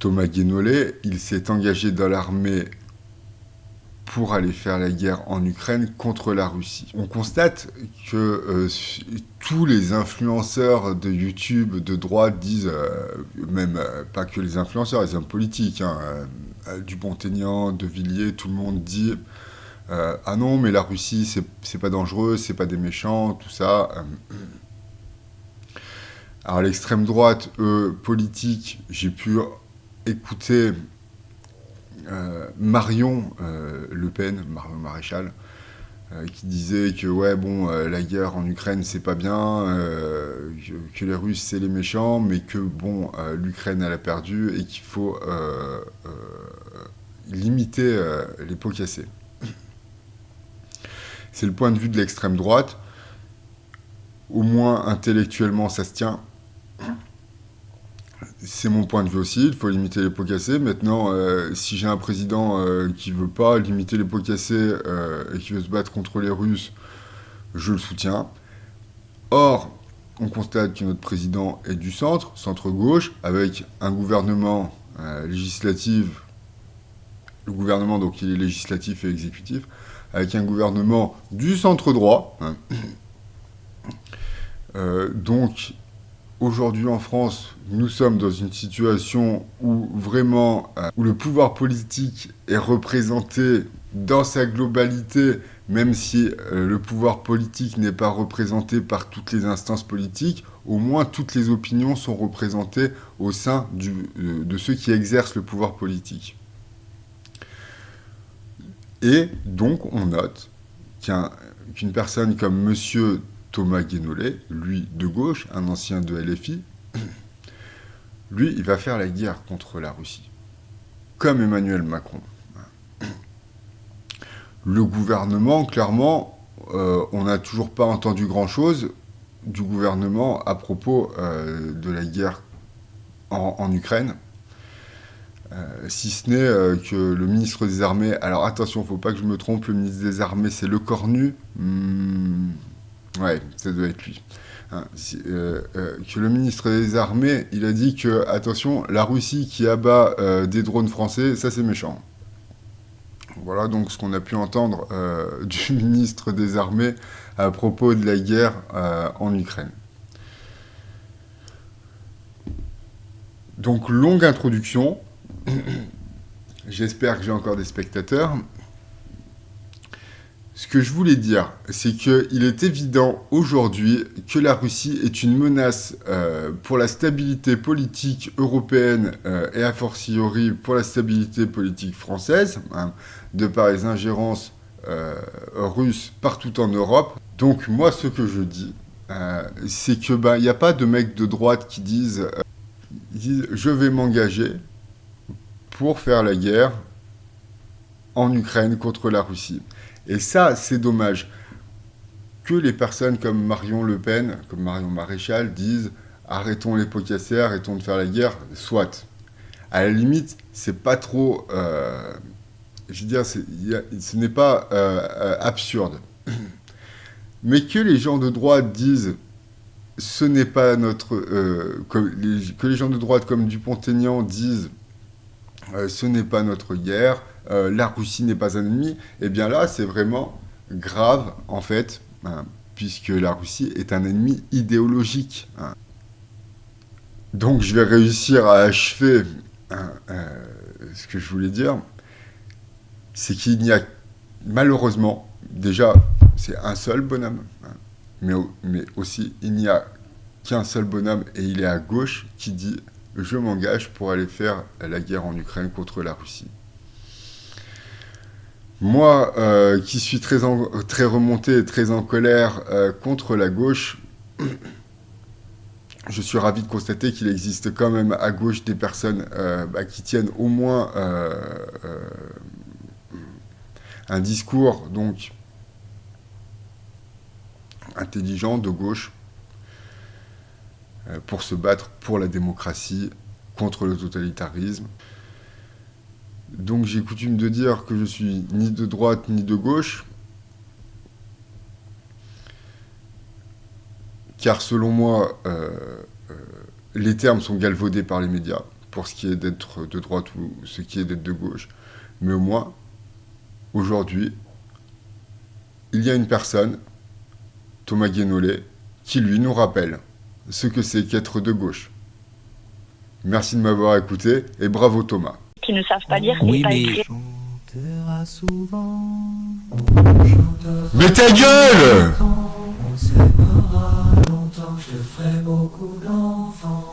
Thomas Guénolé, il s'est engagé dans l'armée pour aller faire la guerre en Ukraine contre la Russie. On constate que tous les influenceurs de YouTube de droite disent, même pas que les influenceurs, les hommes politiques, Dupont-Aignan, De Villiers, tout le monde dit ah non, mais la Russie, c'est pas dangereux, c'est pas des méchants, tout ça. Alors l'extrême droite, politique, j'ai pu écouter Marion Le Pen, Marion Maréchal, qui disait que ouais bon la guerre en Ukraine c'est pas bien, que les Russes c'est les méchants, mais que bon l'Ukraine elle a perdu et qu'il faut limiter les pots cassés. C'est le point de vue de l'extrême droite. Au moins intellectuellement ça se tient. C'est mon point de vue aussi, il faut limiter les pots cassés. Maintenant, si j'ai un président qui veut pas limiter les pots cassés et qui veut se battre contre les Russes, je le soutiens. Or, on constate que notre président est du centre, centre-gauche, avec un gouvernement législatif, le gouvernement, donc il est législatif et exécutif, avec un gouvernement du centre-droit. Donc, aujourd'hui en France, nous sommes dans une situation où vraiment, où le pouvoir politique est représenté dans sa globalité, même si le pouvoir politique n'est pas représenté par toutes les instances politiques, au moins toutes les opinions sont représentées au sein de ceux qui exercent le pouvoir politique. Et donc, on note qu'une personne comme Monsieur Thomas Guénolé, lui de gauche, un ancien de LFI, lui, il va faire la guerre contre la Russie, comme Emmanuel Macron. Le gouvernement, clairement, on n'a toujours pas entendu grand-chose du gouvernement à propos de la guerre en Ukraine. Si ce n'est que le ministre des Armées... Alors attention, il ne faut pas que je me trompe, le ministre des Armées, c'est Le Cornu. Ouais, ça doit être lui. Que le ministre des Armées, il a dit que, attention, la Russie qui abat des drones français, ça c'est méchant. Voilà donc ce qu'on a pu entendre du ministre des Armées à propos de la guerre en Ukraine. Donc, longue introduction. J'espère que j'ai encore des spectateurs. Ce que je voulais dire, c'est qu'il est évident aujourd'hui que la Russie est une menace pour la stabilité politique européenne et a fortiori pour la stabilité politique française, de par les ingérences russes partout en Europe. Donc moi, ce que je dis, c'est que il n'y a pas de mecs de droite qui disent je vais m'engager pour faire la guerre en Ukraine contre la Russie. Et ça, c'est dommage. Que les personnes comme Marion Le Pen, comme Marion Maréchal, disent « Arrêtons les pots cassés, arrêtons de faire la guerre », soit. À la limite, c'est pas trop... je veux dire, ce n'est pas absurde. Mais que les gens de droite disent « Ce n'est pas notre... que les gens de droite comme Dupont-Aignan disent « Ce n'est pas notre guerre », la Russie n'est pas un ennemi, et bien là, c'est vraiment grave, en fait, puisque la Russie est un ennemi idéologique. Donc, je vais réussir à achever ce que je voulais dire, c'est qu'il n'y a, malheureusement, déjà, c'est un seul bonhomme, mais aussi, il n'y a qu'un seul bonhomme, et il est à gauche, qui dit « Je m'engage pour aller faire la guerre en Ukraine contre la Russie ». Moi, qui suis très remonté et très en colère contre la gauche, je suis ravi de constater qu'il existe quand même à gauche des personnes qui tiennent au moins un discours donc intelligent de gauche pour se battre pour la démocratie, contre le totalitarisme. Donc j'ai coutume de dire que je suis ni de droite ni de gauche, car selon moi, les termes sont galvaudés par les médias. pour ce qui est d'être de droite ou ce qui est d'être de gauche. Mais au moins, aujourd'hui, il y a une personne, Thomas Guénolé, qui lui nous rappelle ce que c'est qu'être de gauche. Merci de m'avoir écouté et bravo Thomas. Qui ne savent pas lire Oui, et pas mais écrire. Mais ta gueule!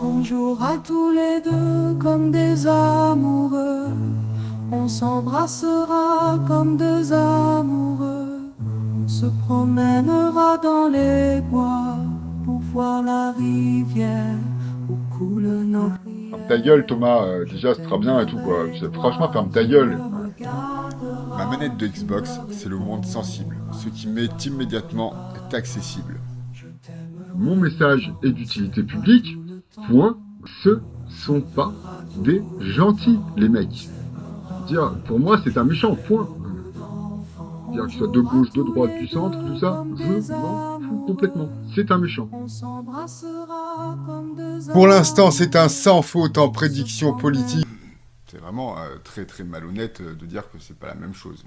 On jouera tous les deux comme des amoureux. On s'embrassera comme deux amoureux. On se promènera dans les bois pour voir la rivière où coulent nos prières. Ta gueule Thomas, déjà ce sera bien et tout quoi. Franchement ferme ta gueule. Ma manette de Xbox, c'est le monde sensible. Ce qui m'est immédiatement est accessible. Mon message est d'utilité publique. Point. Ce sont pas des gentils, les mecs. Dire, pour moi, c'est un méchant. Point. Dire que ce soit de gauche, de droite, du centre, tout ça, je m'en fous complètement. C'est un méchant. Pour l'instant, c'est un sans faute en prédiction politique. C'est vraiment très très malhonnête de dire que c'est pas la même chose.